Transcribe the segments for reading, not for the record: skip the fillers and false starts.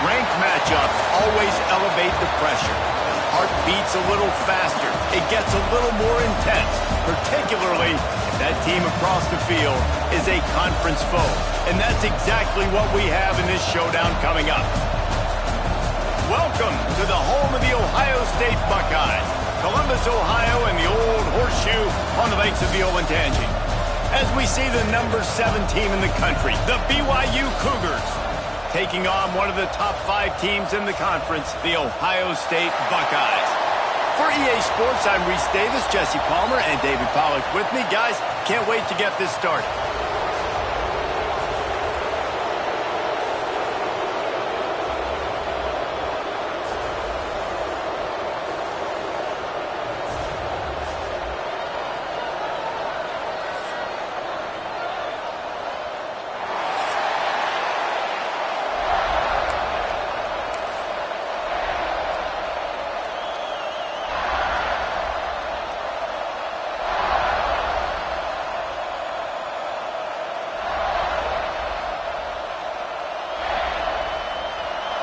Ranked matchups always elevate the pressure. The heart beats a little faster. It gets a little more intense, particularly if that team across the field is a conference foe. And that's exactly what we have in this showdown coming up. Welcome to the home of the Ohio State Buckeyes, Columbus, Ohio, and the old horseshoe on the banks of the Ncaa26. As we see the number 7 team in the country, the BYU Cougars, taking on one of the top 5 teams in the conference, the Ohio State Buckeyes. For EA Sports, I'm Reese Davis, Jesse Palmer, and David Pollack with me. Guys, can't wait to get this started.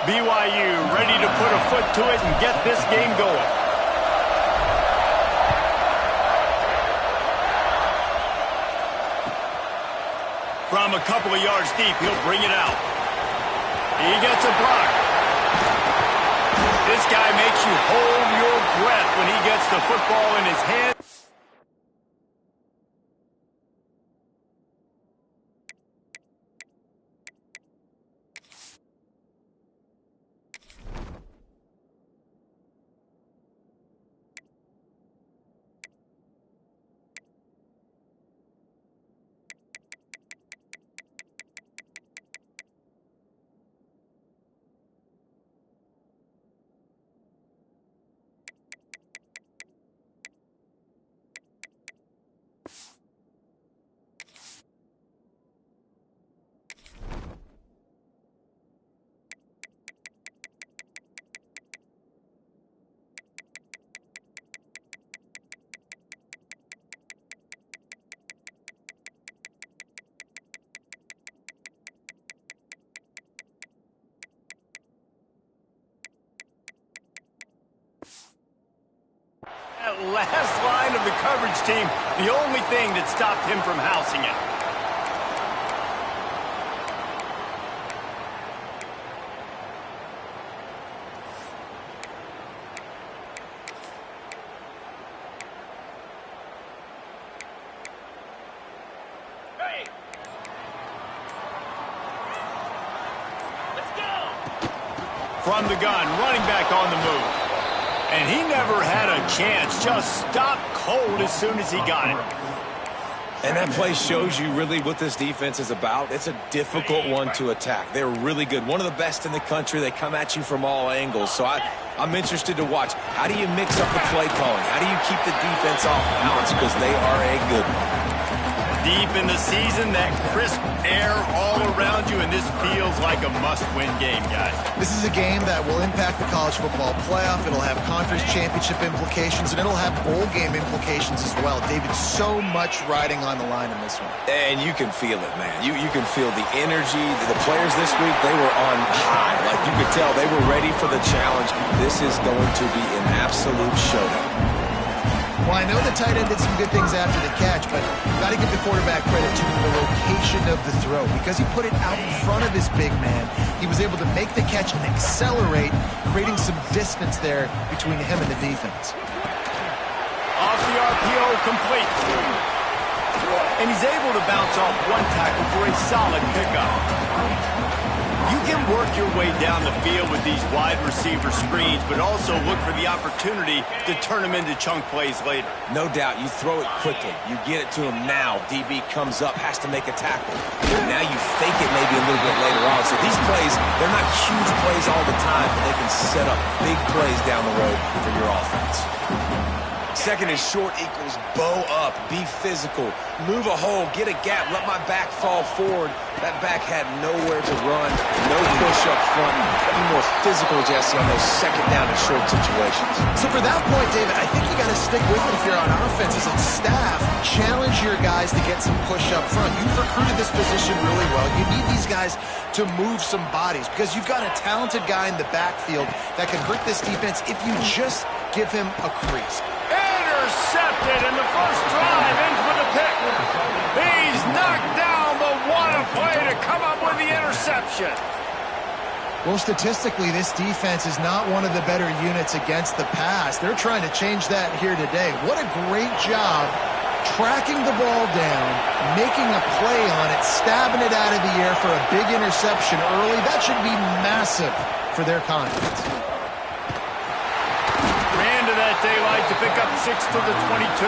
BYU ready to put a foot to it and get this game going. From a couple of yards deep, he'll bring it out. He gets a block. This guy makes you hold your breath when he gets the football in his hand. That last line of the coverage team, the only thing that stopped him from housing it. Hey! Let's go! From the gun, running back on the move. And he never had a chance, just stopped cold as soon as he got it. And that play shows you really what this defense is about. It's a difficult one to attack. They're really good. One of the best in the country. They come at you from all angles. So I'm interested to watch. How do you mix up the play calling? How do you keep the defense off balance? Because they are a good one. Deep in the season, that crisp air all around you, and this feels like a must-win game, guys. This is a game that will impact the college football playoff. It'll have conference championship implications, and it'll have bowl game implications as well. David, so much riding on the line in this one. And you can feel it, man. You can feel the energy. The players this week, they were on high. Like you could tell, they were ready for the challenge. This is going to be an absolute showdown. Well, I know the tight end did some good things after the catch, but you've got to give the quarterback credit to the location of the throw. Because he put it out in front of his big man, he was able to make the catch and accelerate, creating some distance there between him and the defense. Off the RPO, complete. And he's able to bounce off one tackle for a solid pickup. You can work your way down the field with these wide receiver screens, but also look for the opportunity to turn them into chunk plays later. No doubt, you throw it quickly. You get it to him now. DB comes up, has to make a tackle. And now you fake it maybe a little bit later on. So these plays, they're not huge plays all the time, but they can set up big plays down the road for your offense. Second and short equals bow up, be physical, move a hole, get a gap, let my back fall forward. That back had nowhere to run, no push up front. Be more physical, Jesse, on those second down and short situations. So for that point, David, I think you got to stick with it if you're on offense as a staff. Challenge your guys to get some push up front. You've recruited this position really well. You need these guys to move some bodies because you've got a talented guy in the backfield that can hurt this defense if you just give him a crease. Intercepted, and the first drive ends with a pick. He's knocked down, but what a play to come up with the interception. Well, statistically, this defense is not one of the better units against the pass. They're trying to change that here today. What a great job tracking the ball down, making a play on it, stabbing it out of the air for a big interception early. That should be massive for their confidence. Daylight to pick up 6 to the 22.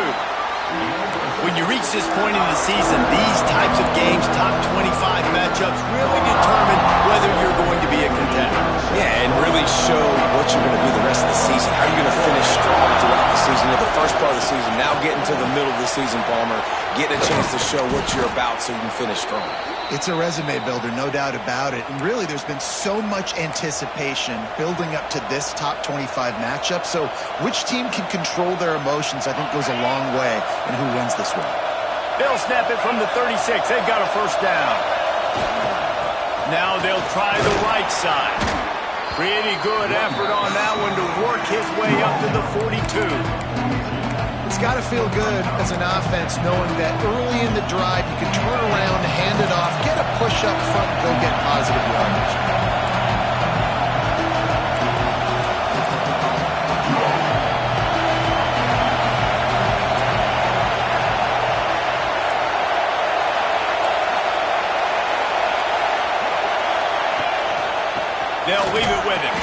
When you reach this point in the season, these types of games, top 25 matchups, really determine whether you're going to be a contender. Yeah, and really show what you're going to do the rest of the season. How are you going to finish strong throughout the season? You know, the first part of the season, now getting to the middle of the season, Palmer, getting a chance to show what you're about so you can finish strong. It's a resume builder, no doubt about it. And really, there's been so much anticipation building up to this top 25 matchup. So which team can control their emotions, I think, goes a long way in who wins this one. They'll snap it from the 36. They've got a first down. Now they'll try the right side. Pretty good effort on that one to work his way up to the 42. It's got to feel good as an offense knowing that early in the drive you can turn around, hand it off, get a push up front, and go get positive yardage. They'll leave it with him.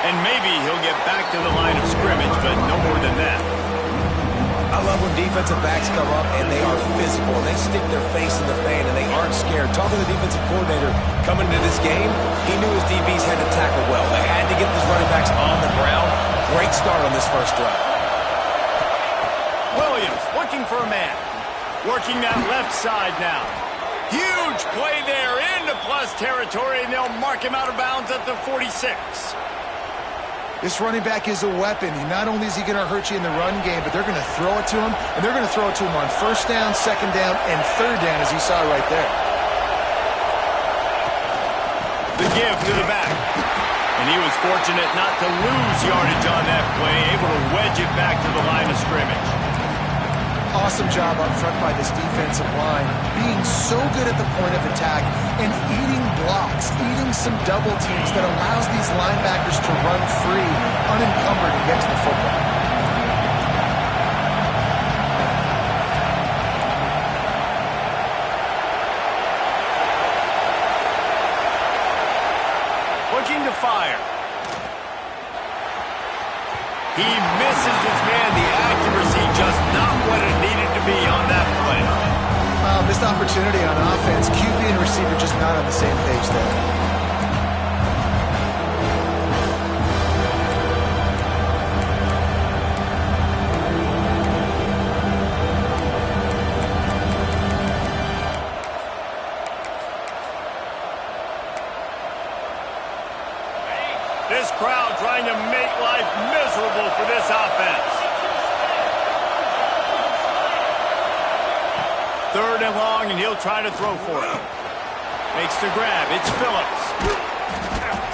And maybe he'll get back to the line of scrimmage, but no more than that. I love when defensive backs come up and they are physical. And they stick their face in the fan and they aren't scared. Talking to the defensive coordinator coming into this game, he knew his DBs had to tackle well. They had to get these running backs on the ground. Great start on this first drive. Williams looking for a man. Working that left side now. Huge play there into plus territory, and they'll mark him out of bounds at the 46. This running back is a weapon. Not only is he going to hurt you in the run game, but they're going to throw it to him, and they're going to throw it to him on first down, second down, and third down, as you saw right there. The give to the back. And he was fortunate not to lose yardage on that play, able to wedge it back to the line of scrimmage. Awesome job up front by this defensive line, being so good at the point of attack and eating blocks, eating some double teams that allows these linebackers to run free, unencumbered, and get to the football. Looking to fire. He misses his man. The accuracy just not what it needed to be on that play. Missed opportunity on offense. QB and receiver just not on the same page there. This crowd trying to make life miserable for this offense. Third and long, and he'll try to throw for it. Makes the grab. It's Phillips.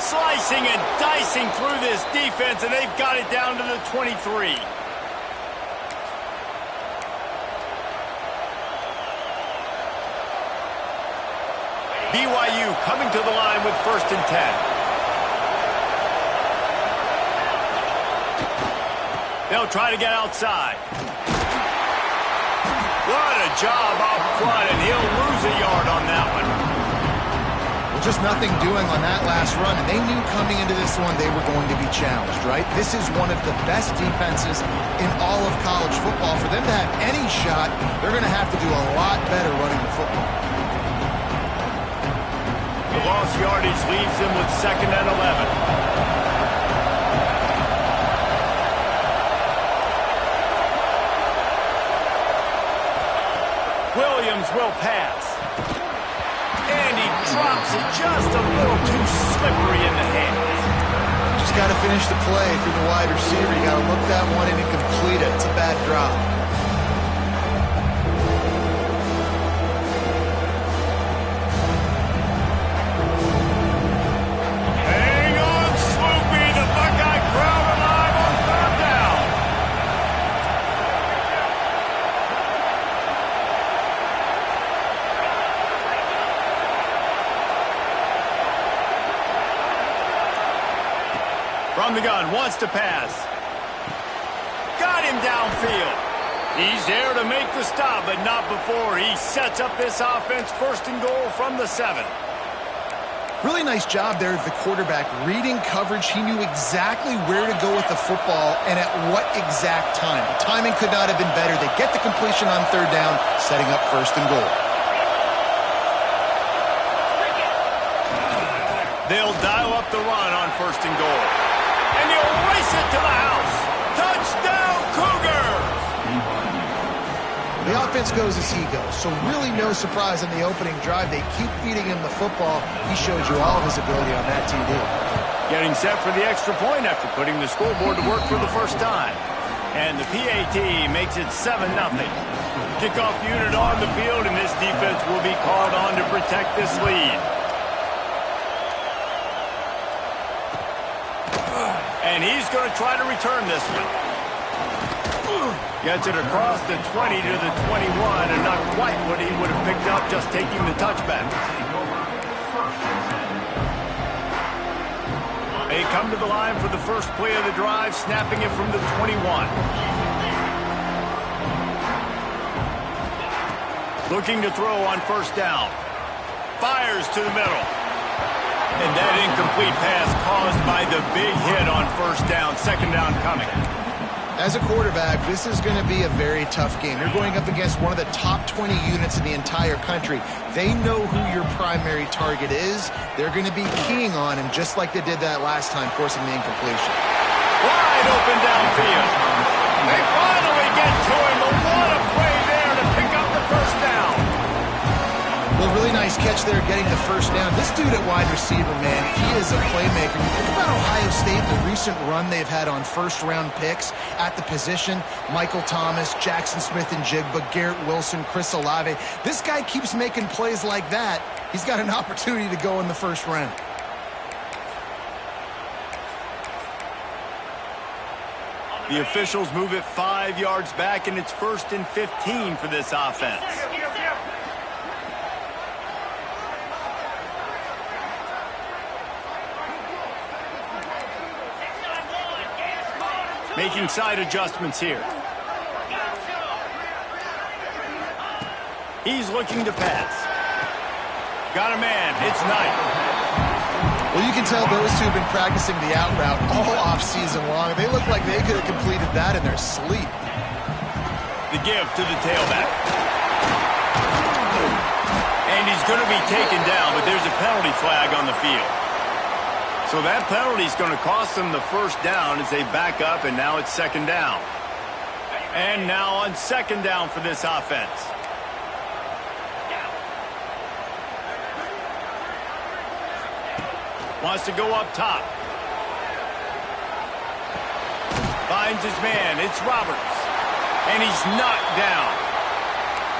Slicing and dicing through this defense, and they've got it down to the 23. BYU coming to the line with 1st and 10. They'll try to get outside. What a job up front, and he'll lose a yard on that one. Well, just nothing doing on that last run, and they knew coming into this one they were going to be challenged, right? This is one of the best defenses in all of college football. For them to have any shot, they're going to have to do a lot better running the football. The lost yardage leaves them with 2nd and 11. Williams will pass. And he drops it just a little too slippery in the hands. Just got to finish the play through the wide receiver. You got to look that one in and complete it. It's a bad drop. From the gun, wants to pass. Got him downfield. He's there to make the stop, but not before he sets up this offense first and goal from the 7. Really nice job there of the quarterback. Reading coverage, he knew exactly where to go with the football and at what exact time. The timing could not have been better. They get the completion on 3rd down, setting up first and goal. They'll dial up the run on first and goal. And he'll race it to the house. Touchdown, Cougars! The offense goes as he goes, so really no surprise on the opening drive. They keep feeding him the football. He showed you all of his ability on that TD. Getting set for the extra point after putting the scoreboard to work for the first time. And the PAT makes it 7-0. Kickoff unit on the field, and this defense will be called on to protect this lead. And he's going to try to return this one. Gets it across the 20 to the 21, and not quite what he would have picked up just taking the touchback. They come to the line for the first play of the drive, snapping it from the 21. Looking to throw on first down. Fires to the middle. And that incomplete pass caused by the big hit on first down. 2nd down coming. As a quarterback, this is going to be a very tough game. You're going up against one of the top 20 units in the entire country. They know who your primary target is. They're going to be keying on him just like they did that last time, forcing the incompletion. Wide open downfield. They finally get to him, but what a play there to pick up the first down. Well, really nice catch there getting the first down. This dude at wide receiver, man, he is a playmaker. You think about Ohio State, the recent run they've had on first-round picks at the position. Michael Thomas, Jackson Smith-Njigba, Garrett Wilson, Chris Olave. This guy keeps making plays like that. He's got an opportunity to go in the first round. The officials move it 5 yards back, and it's 1st and 15 for this offense. Making side adjustments here. He's looking to pass. Got a man. It's Knight. Well, you can tell those two have been practicing the out route all off-season long. They look like they could have completed that in their sleep. The give to the tailback. And he's going to be taken down, but there's a penalty flag on the field. So that penalty is going to cost them the first down as they back up, and now it's 2nd down. And now on 2nd down for this offense. Wants to go up top. Finds his man. It's Roberts. And he's knocked down.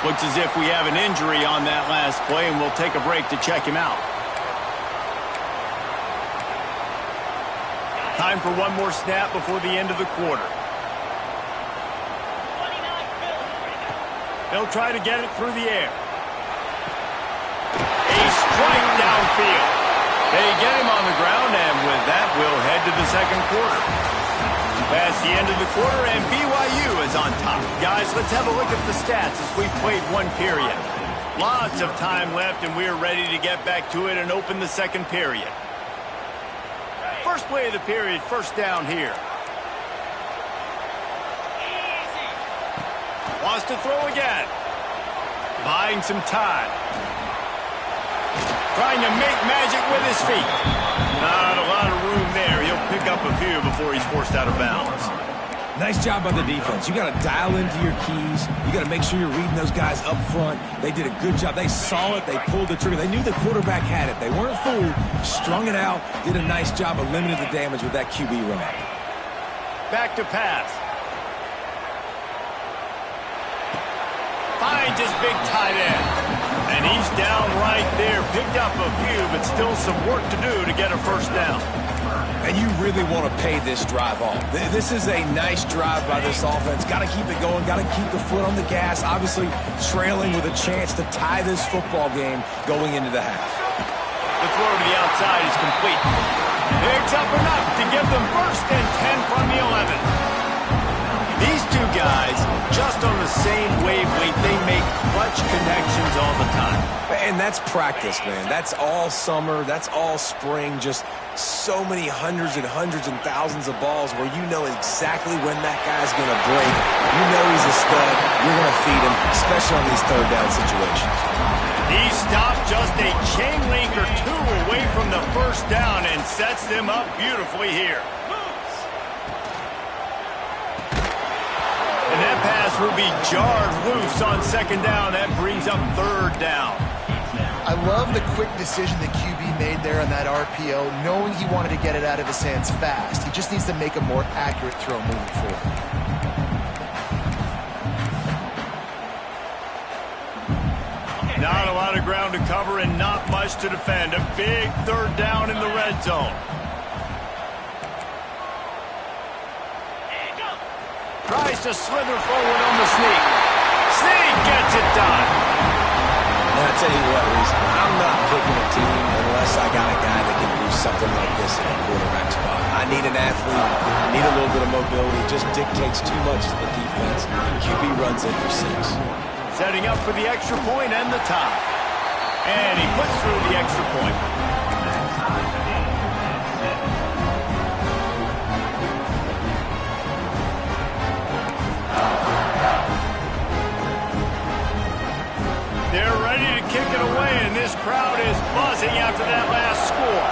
Looks as if we have an injury on that last play, and we'll take a break to check him out. Time for one more snap before the end of the quarter. They'll try to get it through the air. A strike downfield. They get him on the ground, and with that, we'll head to the 2nd quarter. Past the end of the quarter, and BYU is on top. Guys, let's have a look at the stats as we played one period. Lots of time left, and we're ready to get back to it and open the 2nd period. First play of the period, first down here. Wants to throw again. Buying some time. Trying to make magic with his feet. Not a lot of room there. He'll pick up a few before he's forced out of bounds. Nice job by the defense. You got to dial into your keys. You got to make sure you're reading those guys up front. They did a good job. They saw it. They pulled the trigger. They knew the quarterback had it. They weren't fooled. Strung it out. Did a nice job of limiting the damage with that QB run. Back to pass. Finds his big tight end. And he's down right there. Picked up a few, but still some work to do to get a first down. And you really want to pay this drive off. This is a nice drive by this offense. Got to keep it going. Got to keep the foot on the gas. Obviously, trailing with a chance to tie this football game going into the half. The throw to the outside is complete. Picks up enough to give them first and 10 from the 11. These two guys, just on the same wavelength, they make clutch connections all the time. And that's practice, man. That's all summer. That's all spring. Just so many hundreds and thousands of balls where you know exactly when that guy's going to break. You know he's a stud. You're going to feed him, especially on these third down situations. He stopped just a chain link or two away from the first down and sets them up beautifully here. And that pass will be jarred loose on second down. That brings up third down. I love the quick decision that QB made there on that RPO, knowing he wanted to get it out of his hands fast. He just needs to make a more accurate throw moving forward. Not a lot of ground to cover and not much to defend. A big third down in the red zone. Tries to slither forward on the sneak. Sneak gets it done. And I'll tell you what, Reese, I'm not picking a team unless I got a guy that can do something like this in the quarterback spot. I need an athlete. I need a little bit of mobility. It just dictates too much to the defense. QB runs in for 6. Setting up for the extra point and the tie. And he puts through the extra point. They're ready to kick it away, and this crowd is buzzing after that last score.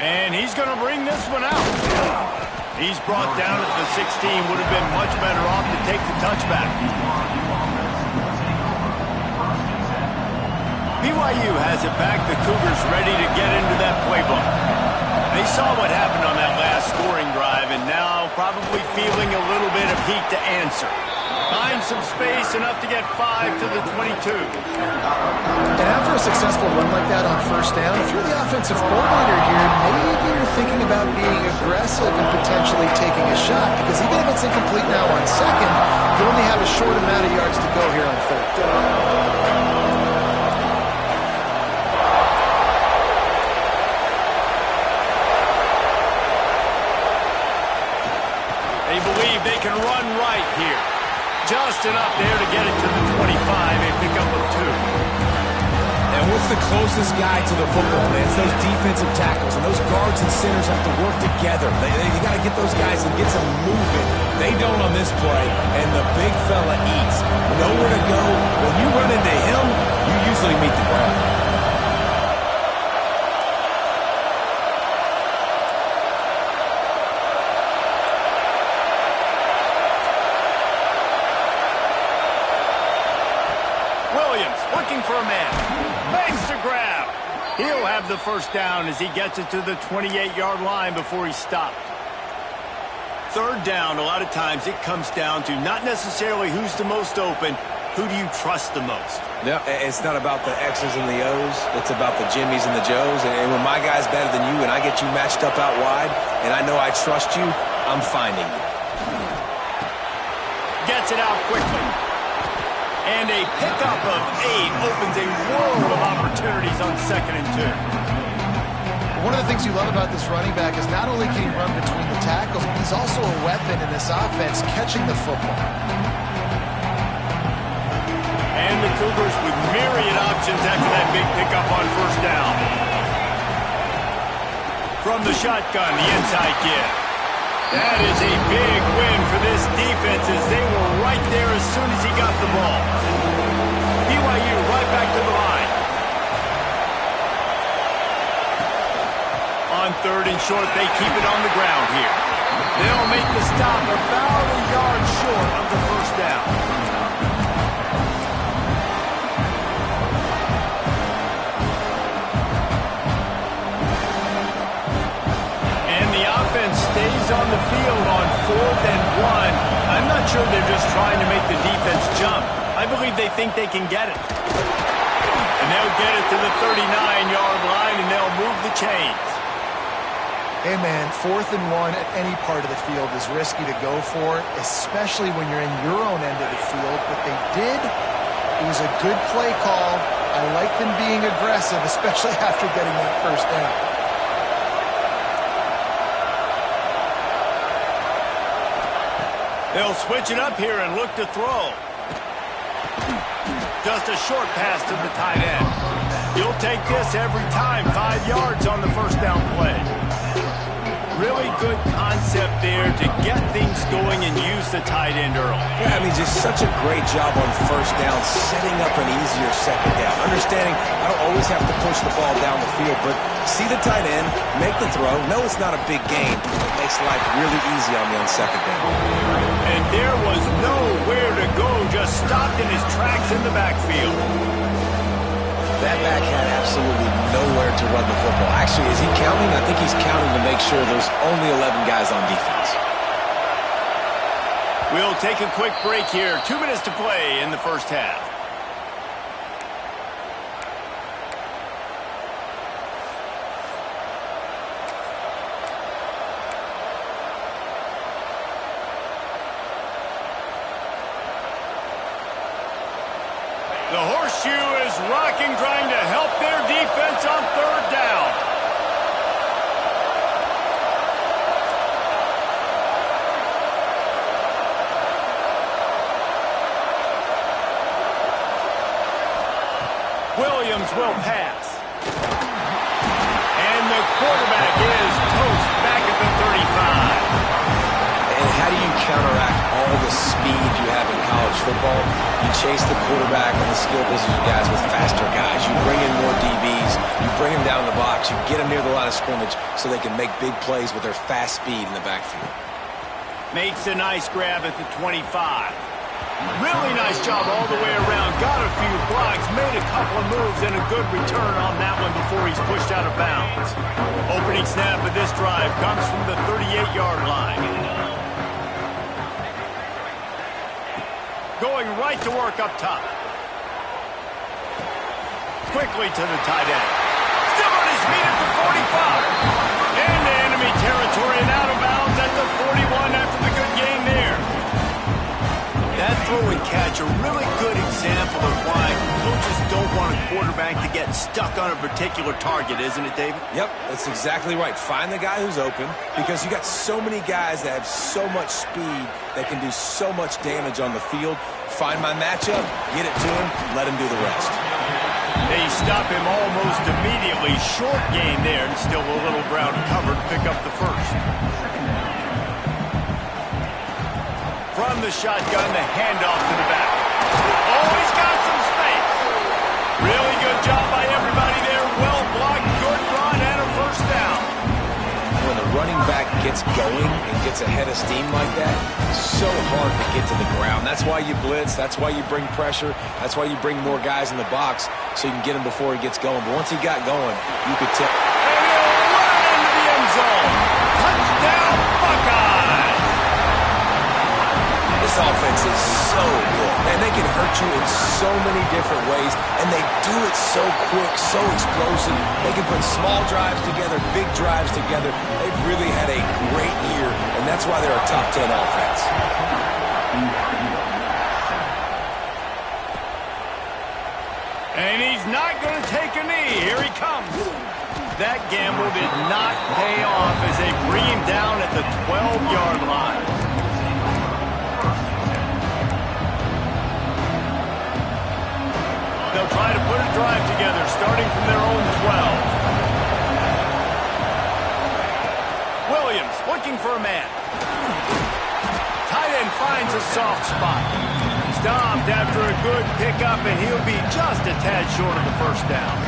And he's going to bring this one out. He's brought down at the 16. Would have been much better off to take the touchback. BYU has it back. The Cougars ready to get into that playbook. They saw what happened on that last scoring drive, and now probably feeling a little bit of heat to answer. Find some space, enough to get 5 to the 22. And after a successful run like that on first down, if you're the offensive coordinator here, maybe you're thinking about being aggressive and potentially taking a shot, because even if it's incomplete now on second, you only have a short amount of yards to go here on third. They believe they can run right here. Just enough there to get it to the 25. A pickup of 2. And what's the closest guy to the football, man? It's those defensive tackles, and those guards and centers have to work together. You got to get those guys and get some movement. They don't on this play, and the big fella eats. Nowhere to go. When you run into him, you usually meet the ground. Looking for a man. Makes the grab. He'll have the first down as he gets it to the 28-yard line before he stopped. Third down, a lot of times it comes down to not necessarily who's the most open, who do you trust the most? Yeah, it's not about the X's and the O's. It's about the Jimmies and the Joes. And when my guy's better than you and I get you matched up out wide and I know I trust you, I'm finding you. Gets it out quickly. And a pickup of 8 opens a world of opportunities on 2nd and 2. One of the things you love about this running back is not only can he run between the tackles, but he's also a weapon in this offense, catching the football. And the Cougars with myriad options after that big pickup on first down. From the shotgun, the inside give. That is a big win for this defense as they were right there as soon as he got the ball. BYU right back to the line. 3rd and short. They keep it on the ground here. They'll make the stop about a yard short of the first down. And the offense stays on the field on 4th and 1. I'm not sure they're just trying to make the defense jump. I believe they think they can get it. And they'll get it to the 39-yard line, and they'll move the chains. Hey, man, 4th and 1 at any part of the field is risky to go for, especially when you're in your own end of the field. But they did. It was a good play call. I like them being aggressive, especially after getting that first down. They'll switch it up here and look to throw. Just a short pass to the tight end. You'll take this every time. 5 yards on the first down play. Really good concept there to get things going and use the tight end early. Yeah, I mean, just such a great job on first down, setting up an easier second down. Understanding I don't always have to push the ball down the field, but see the tight end, make the throw. No, it's not a big gain. It makes life really easy on me on second down. And there was nowhere to go, just stopped in his tracks in the backfield. That back had absolutely nowhere to run the football. Actually, is he counting? I think he's counting to make sure there's only 11 guys on defense. We'll take a quick break here. 2 minutes to play in the first half. The horseshoe is rocking, trying to help their defense on 3rd down. Williams will pass. And the quarterback is toast back at the 35. And how do you counteract all the speed you have in college football? You chase the quarterback and the skill position guys with faster guys. You bring in more DBs. You bring them down the box. You get them near the line of scrimmage so they can make big plays with their fast speed in the backfield. Makes a nice grab at the 25. Really nice job all the way around. Got a few blocks, made a couple of moves, and a good return on that one before he's pushed out of bounds. Opening snap of this drive comes from the 38-yard line. Going right to work up top. Quickly to the tight end. Still on his feet at the 45. Into enemy territory and out of bounds at the 41 after the good gain there. That throw and catch, a really good example of why coaches don't want a quarterback to get stuck on a particular target, isn't it, David? Yep, that's exactly right. Find the guy who's open because you got so many guys that have so much speed that can do so much damage on the field. Find my matchup, get it to him, let him do the rest. They stop him almost immediately. Short gain there, and still a little ground covered. Pick up the first. From the shotgun, the handoff to the back. Oh, he's got some space. Really good job by everybody there. Well blocked, good run, and a first down. When the running back gets going and gets ahead of steam like that, it's so hard to get to the ground. That's why you blitz. That's why you bring pressure. That's why you bring more guys in the box so you can get him before he gets going. But once he got going, you could tell. And he'll run into the end zone. Touchdown, Buckeyes. This offense is so good. Man, they can hurt you in so many different ways, and they do it so quick, so explosive. They can put small drives together, big drives together. They've really had a great year, and that's why they're a top 10 offense. And he's not going to take a knee. Here he comes. That gamble did not pay off as they bring him down at the 12-yard line. They'll try to put a drive together, starting from their own 12. Williams looking for a man. Tight end finds a soft spot. Stopped after a good pickup, and he'll be just a tad short of the first down.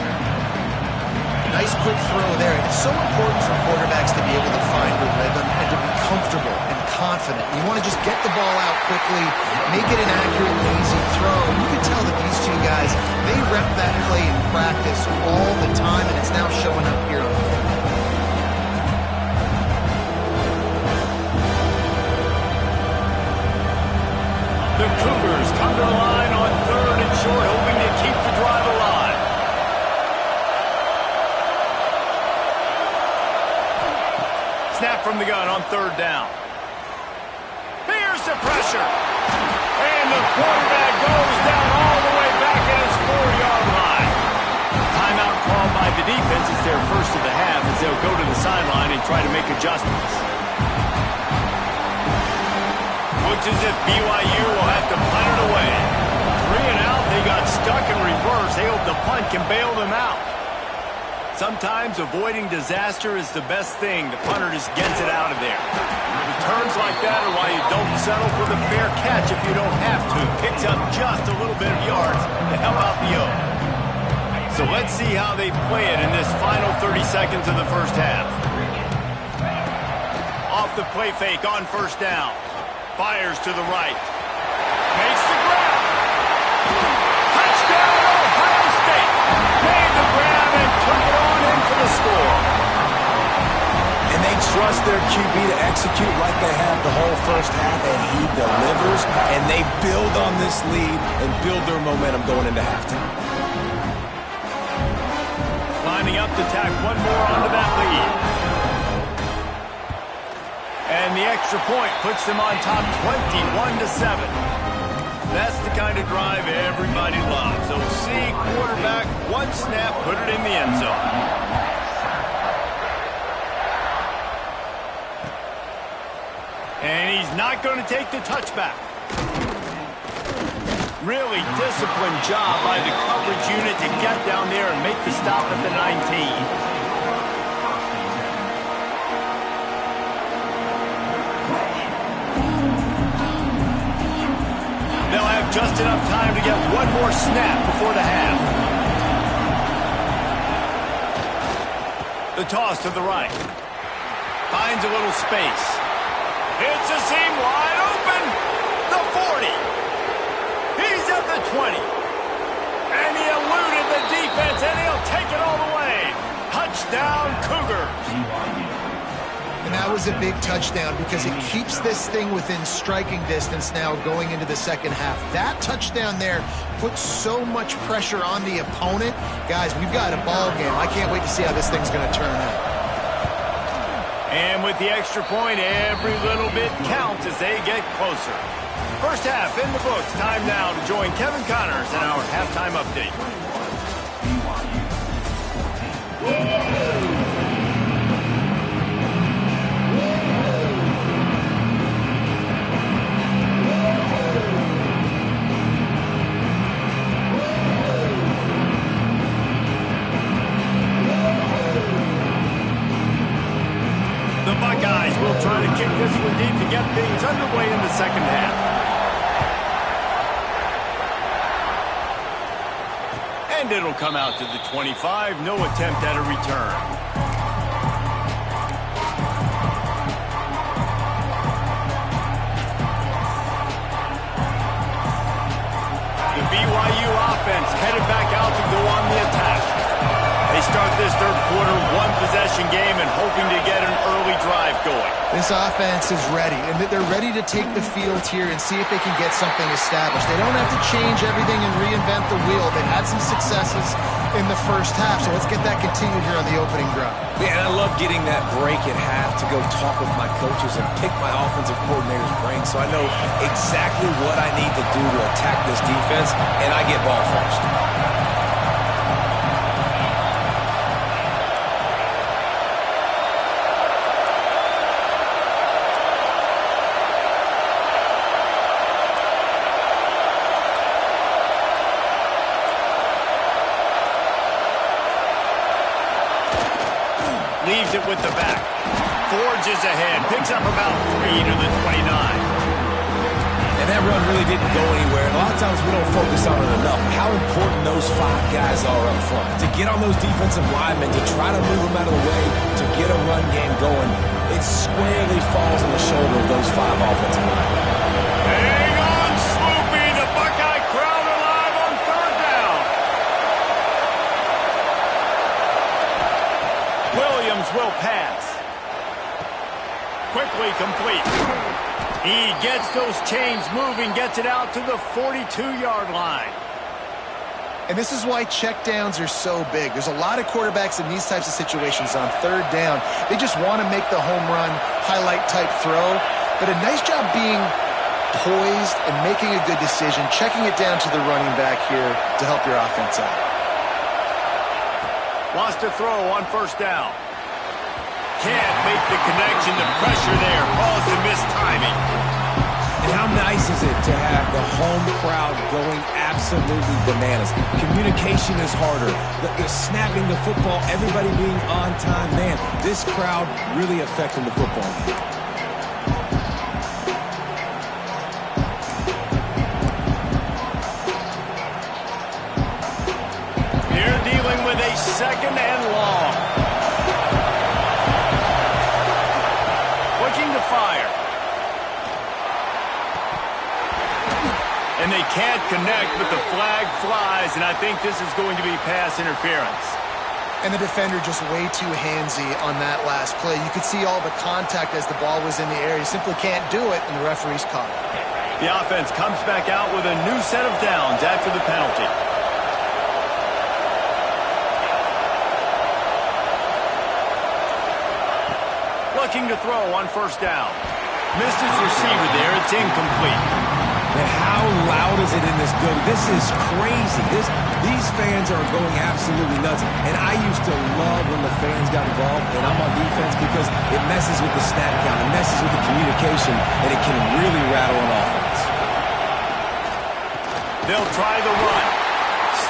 Nice quick throw there. And it's so important for quarterbacks to be able to find a rhythm and to be comfortable and confident. You want to just get the ball out quickly, make it an accurate and easy throw. You can tell that these two guys, they rep that play in practice all the time, and it's now showing up here on the field. The Cougars come to the line on 3rd and short, hoping to keep the drive alive. Snap from the gun on 3rd down. Here's the pressure. And the quarterback goes down all the way back at his 4-yard line. Timeout called by the defense. It's their first of the half as they'll go to the sideline and try to make adjustments. Looks as if BYU will have to punt it away. 3 and out. They got stuck in reverse. They hope the punt can bail them out. Sometimes avoiding disaster is the best thing. The punter just gets it out of there. Returns like that are why you don't settle for the fair catch if you don't have to. Picks up just a little bit of yards to help out the O. So let's see how they play it in this final 30 seconds of the first half. Off the play fake on 1st down. Fires to the right. Makes the grab. Touchdown, Ohio State. Made the grab and took it on in for the score. And they trust their QB to execute like they have the whole first half, and he delivers, and they build on this lead and build their momentum going into halftime. Lining up to tack one more onto that lead. And the extra point puts them on top 21-7. That's the kind of drive everybody loves. So see quarterback, one snap, put it in the end zone. And he's not going to take the touchback. Really disciplined job by the coverage unit to get down there and make the stop at the 19. They'll have just enough time to get one more snap before the half. The toss to the right. Finds a little space. Hits a seam wide open. The 40. He's at the 20. And he eluded the defense, and he'll take it all the way. Touchdown, Cougars. And that was a big touchdown because it keeps this thing within striking distance now going into the second half. That touchdown there puts so much pressure on the opponent. Guys, we've got a ball game. I can't wait to see how this thing's going to turn out. And with the extra point, every little bit counts as they get closer. First half in the books. Time now to join Kevin Connors in our halftime update. The Buckeyes will try to kick this one deep to get things underway in the second half. And it'll come out to the 25. No attempt at a return. The BYU offense headed back out to go on the attack. They start this third quarter one-possession game and hoping to get an early drive going. This offense is ready, and they're ready to take the field here and see if they can get something established. They don't have to change everything and reinvent the wheel. They've had some successes in the first half, so let's get that continued here on the opening drive. Yeah, and I love getting that break at half to go talk with my coaches and pick my offensive coordinator's brain so I know exactly what I need to do to attack this defense, and I get ball first. Leaves it with the back. Forges ahead. Picks up about 3 to the 29. And And that run really didn't go anywhere. And a lot of times we don't focus on it enough. How important those 5 guys are up front. To get on those defensive linemen, to try to move them out of the way, to get a run game going, it squarely falls on the shoulder of those 5 offensive linemen. Hang on, Swoopy. The Buckeye crowd alive on 3rd down. Williams will pass. Quickly complete. He gets those chains moving, gets it out to the 42-yard line. And this is why checkdowns are so big. There's a lot of quarterbacks in these types of situations on 3rd down. They just want to make the home run, highlight-type throw. But a nice job being poised and making a good decision, checking it down to the running back here to help your offense out. Wants to throw on 1st down. Can't make the connection. The pressure there caused the missed timing. And how nice is it to have the home crowd going absolutely bananas? Communication is harder. The snapping the football, everybody being on time. Man, this crowd really affecting the football game. Here dealing with a 2nd and long. Looking to fire. And they can't connect, but the flag flies, and I think this is going to be pass interference. And the defender just way too handsy on that last play. You could see all the contact as the ball was in the air. He simply can't do it, and the referee's caught it. The offense comes back out with a new set of downs after the penalty. Looking to throw on 1st down. Missed his receiver there. It's incomplete. And how loud is it in this building? This is crazy. These fans are going absolutely nuts. And I used to love when the fans got involved, and I'm on defense because it messes with the snap count. It messes with the communication, and it can really rattle an offense. They'll try the run.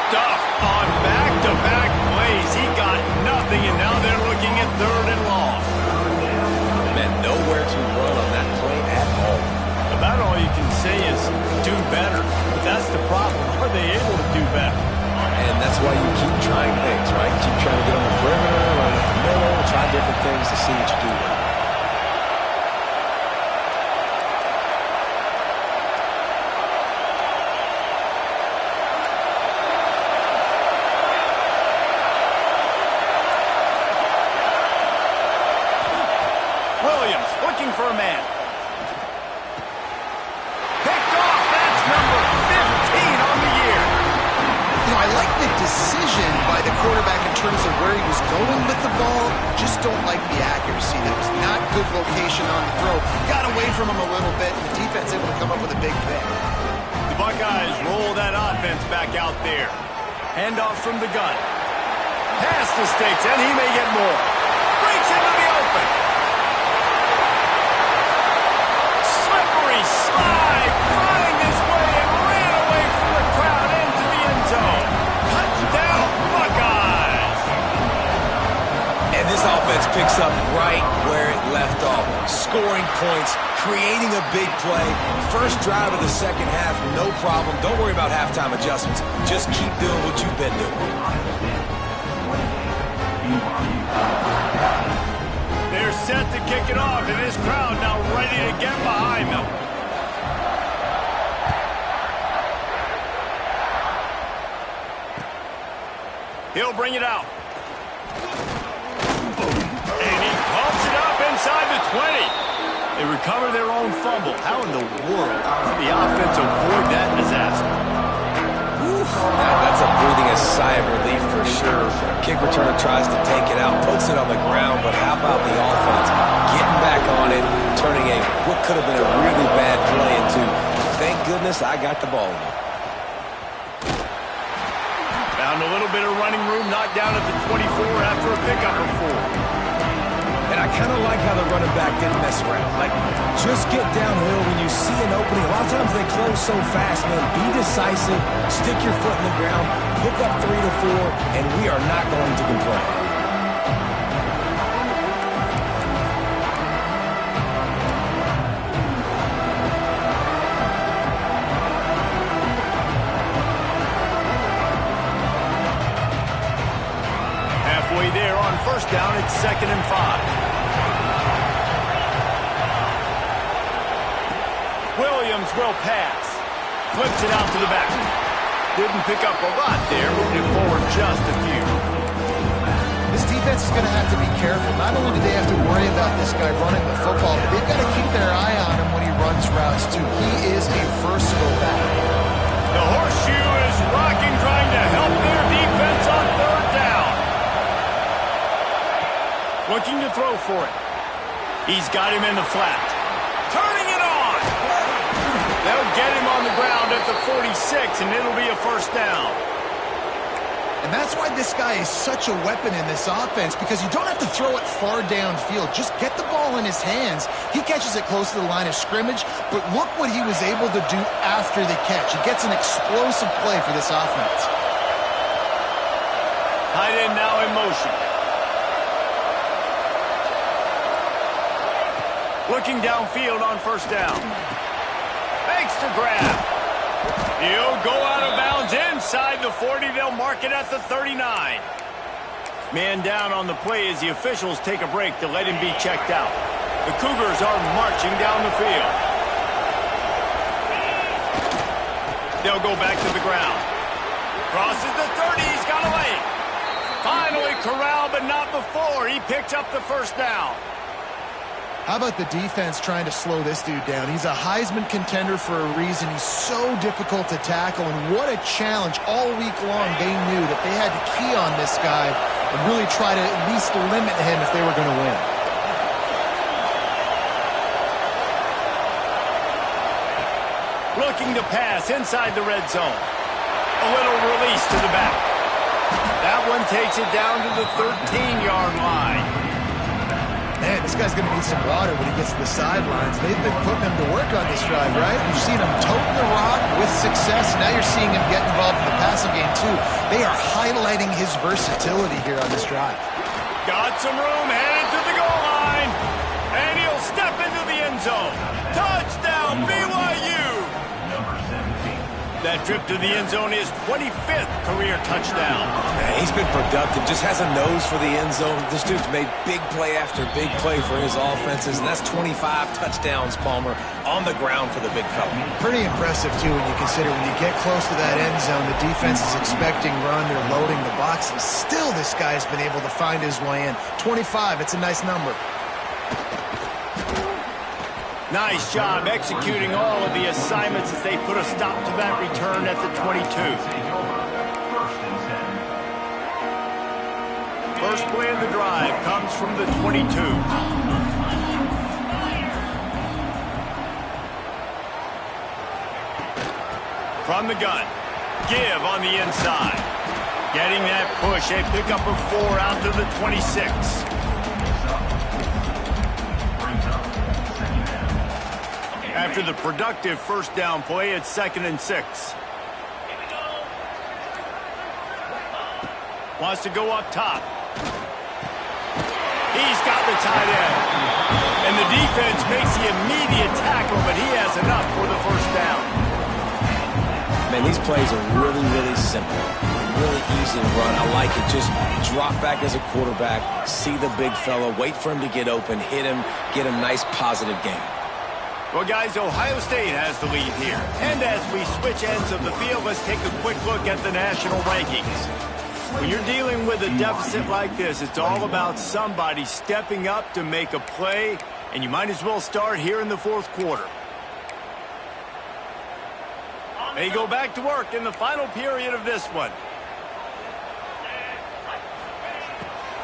Stuffed on back-to-back plays. He got nothing, and now they're looking at 3rd and long. Man, nowhere to run on that play at all. About all you can say is do better. But that's the problem. Are they able to do better? And that's why you keep trying things, right? Keep trying to get on the perimeter, run in the middle, try different things to see what you do well. Williams looking for a man. Picked off. That's number 15 on the year. You know, I like the decision by the quarterback in terms of where he was going with the ball. Just don't like the accuracy. That was not good location on the throw. Got away from him a little bit, and the defense able to come up with a big pick. The Buckeyes roll that offense back out there. Handoff from the gun. Pass mistakes, and he may get more. Breaks into the open. Slippery slide, finding his way and ran away from the crowd into the end zone. Touchdown, Buckeyes! And this offense picks up right where it left off. Scoring points, creating a big play. First drive of the 2nd half, no problem. Don't worry about halftime adjustments. Just keep doing what you've been doing. They're set to kick it off, and this crowd now ready to get behind them. He'll bring it out. And he pumps it up inside the 20. They recover their own fumble. How in the world did the offense avoid that disaster? That's a breathing a sigh of relief for sure. Kick returner tries to take it out, puts it on the ground, but how about the offense getting back on it, turning what could have been a really bad play into, thank goodness I got the ball in it. Found a little bit of running room, knocked down at the 24 after a pickup of 4. And I kind of like how the running back didn't mess around. Like, just get downhill when you see an opening. A lot of times they close so fast, man. Be decisive, stick your foot in the ground, pick up 3 to 4, and we are not going to complain. play there on first down. It's 2nd and 5. Williams will pass. Flips it out to the back. Didn't pick up a lot there, moving it forward just a few. This defense is going to have to be careful. Not only do they have to worry about this guy running the football, but they've got to keep their eye on him when he runs routes, too. He is a versatile back. The horseshoe is rocking, trying to help their defense on 3rd down. Looking to throw for it. He's got him in the flat. Turning it on. They'll get him on the ground at the 46, and it'll be a 1st down. And that's why this guy is such a weapon in this offense, because you don't have to throw it far downfield. Just get the ball in his hands. He catches it close to the line of scrimmage, but look what he was able to do after the catch. He gets an explosive play for this offense. Tight end now in motion. Looking downfield on 1st down. Makes the grab. He'll go out of bounds inside the 40. They'll mark it at the 39. Man down on the play as the officials take a break to let him be checked out. The Cougars are marching down the field. They'll go back to the ground. Crosses the 30. He's got away. Finally corralled, but not before. He picks up the 1st down. How about the defense trying to slow this dude down? He's a Heisman contender for a reason. He's so difficult to tackle, and what a challenge. All week long, they knew that they had to key on this guy and really try to at least limit him if they were going to win. Looking to pass inside the red zone. A little release to the back. That one takes it down to the 13-yard line. Man, this guy's going to need some water when he gets to the sidelines. They've been putting him to work on this drive, right? You've seen him toting the rock with success. Now you're seeing him get involved in the passing game, too. They are highlighting his versatility here on this drive. Got some room, headed to the goal line. And he'll step into the end zone. Touchdown, BYU! That trip to the end zone is 25th career touchdown. Man, he's been productive, just has a nose for the end zone. This dude's made big play after big play for his offenses, and that's 25 touchdowns, Palmer, on the ground for the big fella. Pretty impressive, too, when you consider when you get close to that end zone, the defense is expecting run, they're loading the box, and still this guy's been able to find his way in. 25, it's a nice number. Nice job executing all of the assignments as they put a stop to that return at the 22. First play of the drive comes from the 22. From the gun, give on the inside. Getting that push, a pickup of 4 out to the 26. After the productive 1st down play, it's 2nd and 6. Wants to go up top. He's got the tight end. And the defense makes the immediate tackle, but he has enough for the 1st down. Man, these plays are really, really simple. Really easy to run. I like it. Just drop back as a quarterback, see the big fella, wait for him to get open, hit him, get a nice positive game. Well, guys, Ohio State has the lead here. And as we switch ends of the field, let's take a quick look at the national rankings. When you're dealing with a deficit like this, it's all about somebody stepping up to make a play, and you might as well start here in the 4th quarter. They go back to work in the final period of this one.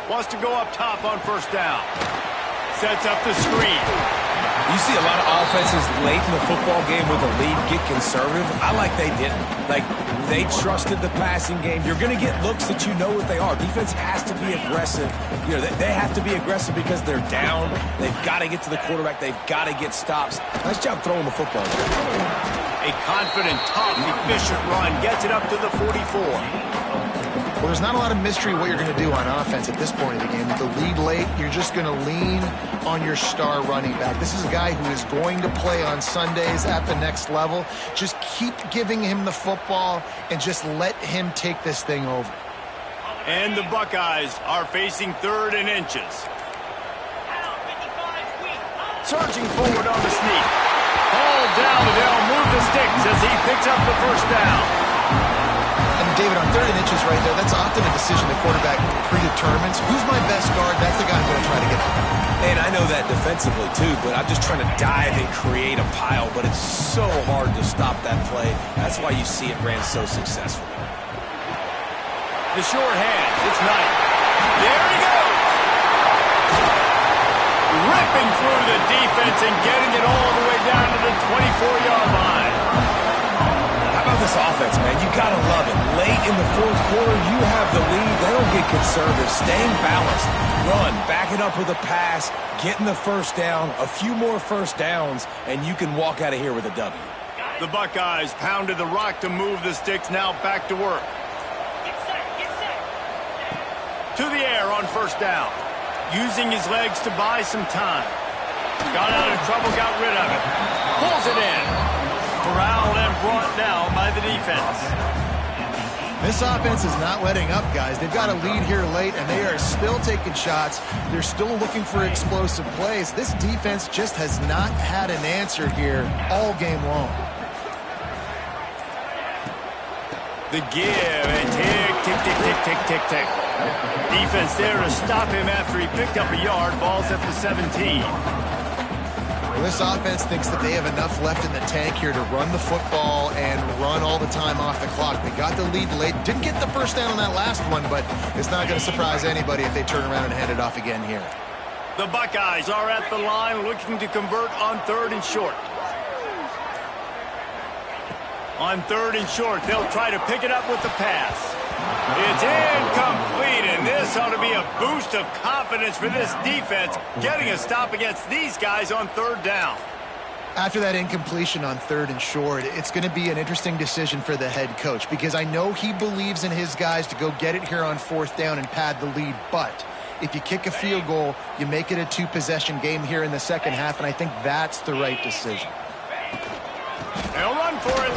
Wants to go up top on 1st down. Sets up the screen. You see a lot of offenses late in the football game with a lead get conservative. I like they didn't. Like, they trusted the passing game. You're going to get looks that you know what they are. Defense has to be aggressive. You know, they have to be aggressive because they're down. They've got to get to the quarterback. They've got to get stops. Nice job throwing the football. A confident, tough, efficient run gets it up to the 44. Well, there's not a lot of mystery what you're going to do on offense at this point in the game. With the lead late, you're just going to lean on your star running back. This is a guy who is going to play on Sundays at the next level. Just keep giving him the football and just let him take this thing over. And the Buckeyes are facing 3rd and inches. Surging forward on the sneak. Ball down, and they'll move the sticks as he picks up the first down. And David, on 3rd and inches right there, that's often a decision the quarterback predetermines. Who's my best guard? That's the guy I'm going to try to get to. And I know that defensively too, but I'm just trying to dive and create a pile, but it's so hard to stop that play. That's why you see it ran so successfully. The short hands, it's Knight. There he goes! Ripping through the defense and getting it all the way down to the 24-yard line. How about this offense, man? You gotta love it. Late in the 4th quarter, you have the lead. They don't get conservative. Staying balanced. Run, back it up with a pass, getting the first down, a few more first downs, and you can walk out of here with a W. The Buckeyes pounded the rock to move the sticks, now back to work. To the air on first down. Using his legs to buy some time. Got out of trouble, got rid of it. Pulls it in. Corralled and brought down by the defense. This offense is not letting up, guys. They've got a lead here late, and they are still taking shots. They're still looking for explosive plays. This defense just has not had an answer here all game long. The give and tick, tick, tick, tick, tick, tick, tick. Defense there to stop him after he picked up a yard. Ball's at the 17. Well, this offense thinks that they have enough left in the tank here to run the football and run all the time off the clock. They got the lead late. Didn't get the first down on that last one, but it's not going to surprise anybody if they turn around and hand it off again here. The Buckeyes are at the line looking to convert on 3rd and short. On 3rd and short, they'll try to pick it up with the pass. It's incomplete, and this ought to be a boost of confidence for this defense, getting a stop against these guys on 3rd down. After that incompletion on 3rd and short, it's going to be an interesting decision for the head coach because I know he believes in his guys to go get it here on 4th down and pad the lead, but if you kick a field goal, you make it a 2-possession game here in the second half, and I think that's the right decision. They'll run for it.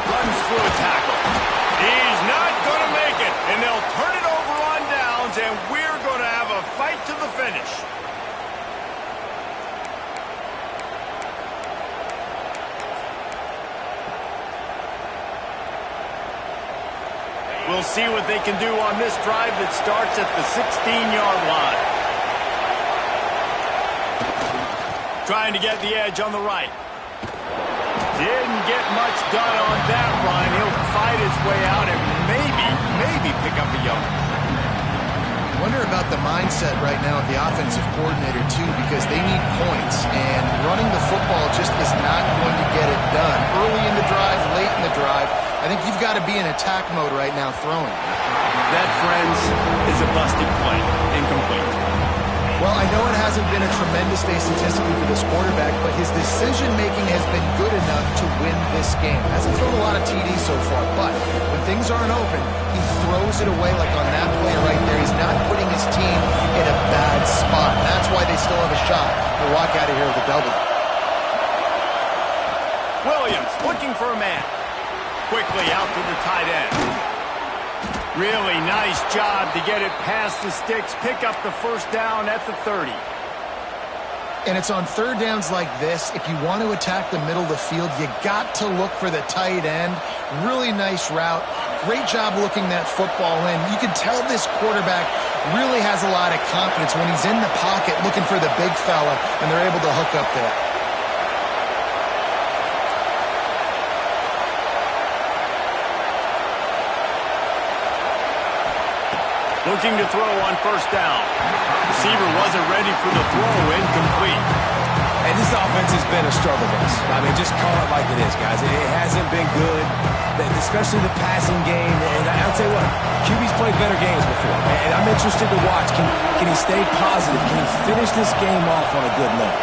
Runs through a tackle. He's not going to make it, and they'll turn it over on downs, and we're going to have a fight to the finish. We'll see what they can do on this drive that starts at the 16-yard line. Trying to get the edge on the right. Didn't get much done on that run. He'll fight his way out and maybe pick up a yard. I wonder about the mindset right now of the offensive coordinator, too, because they need points, and running the football just is not going to get it done. Early in the drive, late in the drive, I think you've got to be in attack mode right now throwing. That, friends, is a busted play. Incomplete. Well, I know it hasn't been a tremendous day statistically for this quarterback, but his decision-making has been good enough to win this game. Hasn't thrown a lot of TDs so far, but when things aren't open, he throws it away like on that play right there. He's not putting his team in a bad spot. And that's why they still have a shot to walk out of here with a double. Williams looking for a man. Quickly out to the tight end. Really nice job to get it past the sticks, pick up the first down at the 30. And it's on 3rd downs like this, if you want to attack the middle of the field, you got to look for the tight end. Really nice route. Great job looking that football in. You can tell this quarterback really has a lot of confidence when he's in the pocket looking for the big fella, and they're able to hook up there. Looking to throw on first down. Receiver wasn't ready for the throw, incomplete. And this offense has been a struggle bus. I mean, just call it like it is, guys. It hasn't been good, especially the passing game. And I'll tell you what, QB's played better games before. And I'm interested to watch. Can he stay positive? Can he finish this game off on a good note?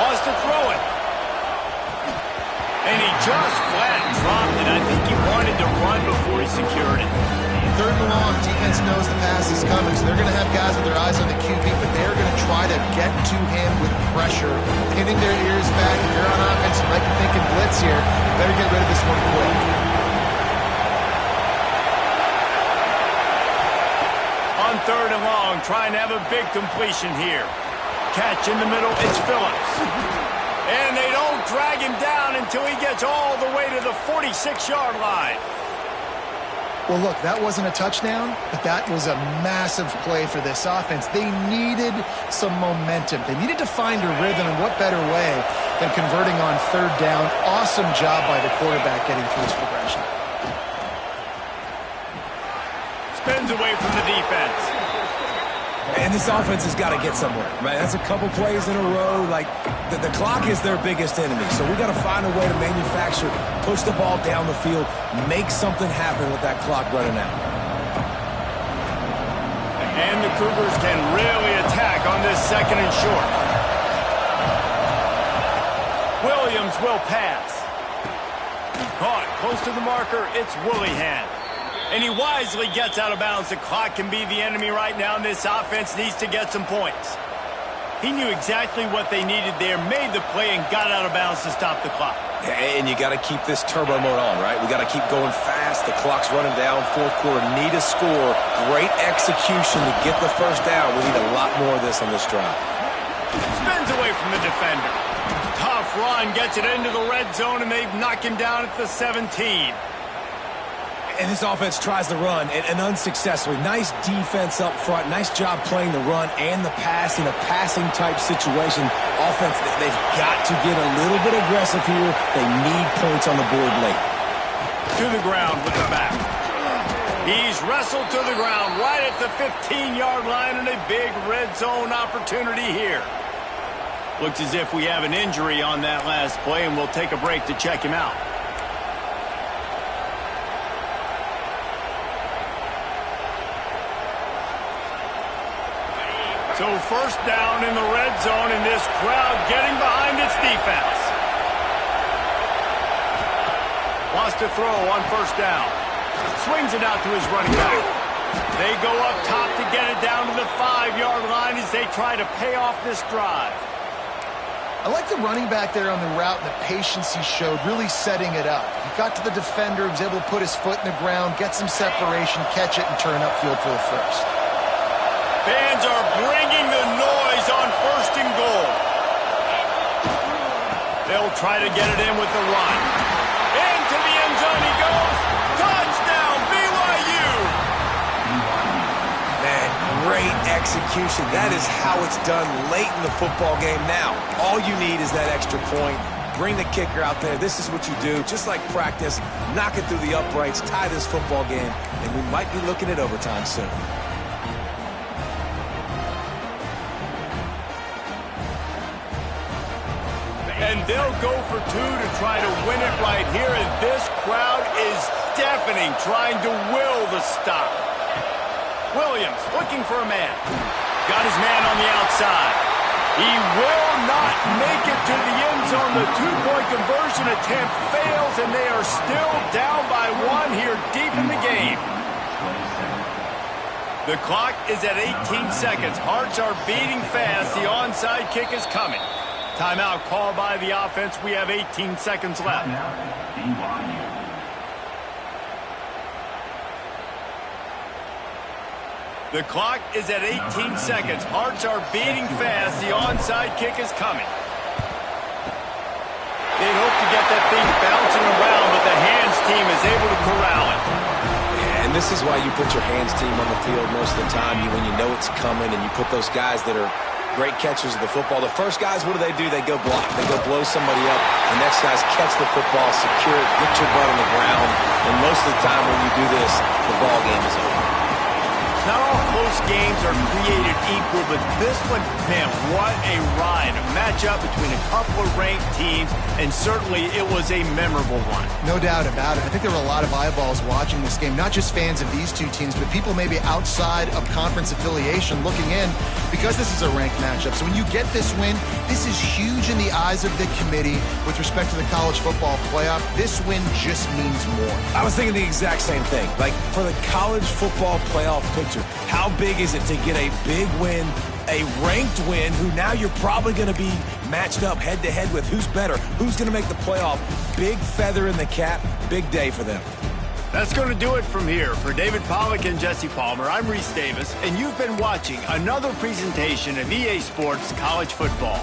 Wants to throw it. And he just flat dropped it. I think he wanted to run before he secured it. 3rd and long, defense knows the pass is coming, so they're going to have guys with their eyes on the QB, but they're going to try to get to him with pressure, pinning their ears back. If you're on offense, here. Better get rid of this one quick. On 3rd and long, trying to have a big completion here. Catch in the middle, it's Phillips. And they don't drag him down until he gets all the way to the 46-yard line. Well, look, that wasn't a touchdown, but that was a massive play for this offense. They needed some momentum. They needed to find a rhythm, and what better way than converting on 3rd down. Awesome job by the quarterback getting through his progression. Spins away from the defense. And this offense has got to get somewhere, right? That's a couple plays in a row. Like, the clock is their biggest enemy. So we got to find a way to manufacture, push the ball down the field, make something happen with that clock running out. And the Cougars can really attack on this 2nd and short. Williams will pass. Caught close to the marker. It's Willihan. And he wisely gets out of bounds. The clock can be the enemy right now, and this offense needs to get some points. He knew exactly what they needed there, made the play, and got out of bounds to stop the clock. And you got to keep this turbo mode on, right? We got to keep going fast. The clock's running down. 4th quarter, need a score. Great execution to get the 1st down. We need a lot more of this on this drive. Spins away from the defender. Tough run, gets it into the red zone, and they knock him down at the 17. And this offense tries to run, and unsuccessfully. Nice defense up front. Nice job playing the run and the pass in a passing-type situation. Offense, they've got to get a little bit aggressive here. They need points on the board late. To the ground with the back. He's wrestled to the ground right at the 15-yard line, and a big red zone opportunity here. Looks as if we have an injury on that last play, and we'll take a break to check him out. So 1st down in the red zone, and this crowd getting behind its defense. Lost a throw on 1st down. Swings it out to his running back. They go up top to get it down to the 5-yard line as they try to pay off this drive. I like the running back there on the route and the patience he showed, really setting it up. He got to the defender, was able to put his foot in the ground, get some separation, catch it, and turn upfield for the 1st. Fans are bringing the noise on 1st and goal. They'll try to get it in with the run. Into the end zone he goes. Touchdown, BYU! Man, great execution. That is how it's done late in the football game now. All you need is that extra point. Bring the kicker out there. This is what you do. Just like practice, knock it through the uprights, tie this football game, and we might be looking at overtime soon. And they'll go for 2 to try to win it right here, and this crowd is deafening, trying to will the stop. Williams looking for a man. Got his man on the outside. He will not make it to the end zone. The 2-point conversion attempt fails, and they are still down by 1 here deep in the game. The clock is at 18 seconds. Hearts are beating fast. The onside kick is coming. Timeout called by the offense. We have 18 seconds left. The clock is at 18 seconds. Hearts are beating fast. The onside kick is coming. They hope to get that thing bouncing around, but the hands team is able to corral it. Yeah, and this is why you put your hands team on the field most of the time when you know it's coming, and you put those guys that are great catchers of the football. The first guys, what do? They go block. They go blow somebody up. The next guys catch the football, secure it, get your butt on the ground. And most of the time when you do this, the ball game is over. Not all close games are created equal, but this one, man, what a ride. A matchup between a couple of ranked teams, and certainly it was a memorable one. No doubt about it. I think there were a lot of eyeballs watching this game, not just fans of these two teams, but people maybe outside of conference affiliation looking in because this is a ranked matchup. So when you get this win, this is huge in the eyes of the committee with respect to the college football playoff. This win just means more. I was thinking the exact same thing. Like, for the college football playoff picture, how big is it to get a big win a ranked win who now you're probably going to be matched up head-to-head with who's better, who's going to make the playoff. Big feather in the cap, big day for them. That's going to do it from here. For David Pollack and Jesse Palmer, I'm Reese Davis, and you've been watching another presentation of EA Sports College Football.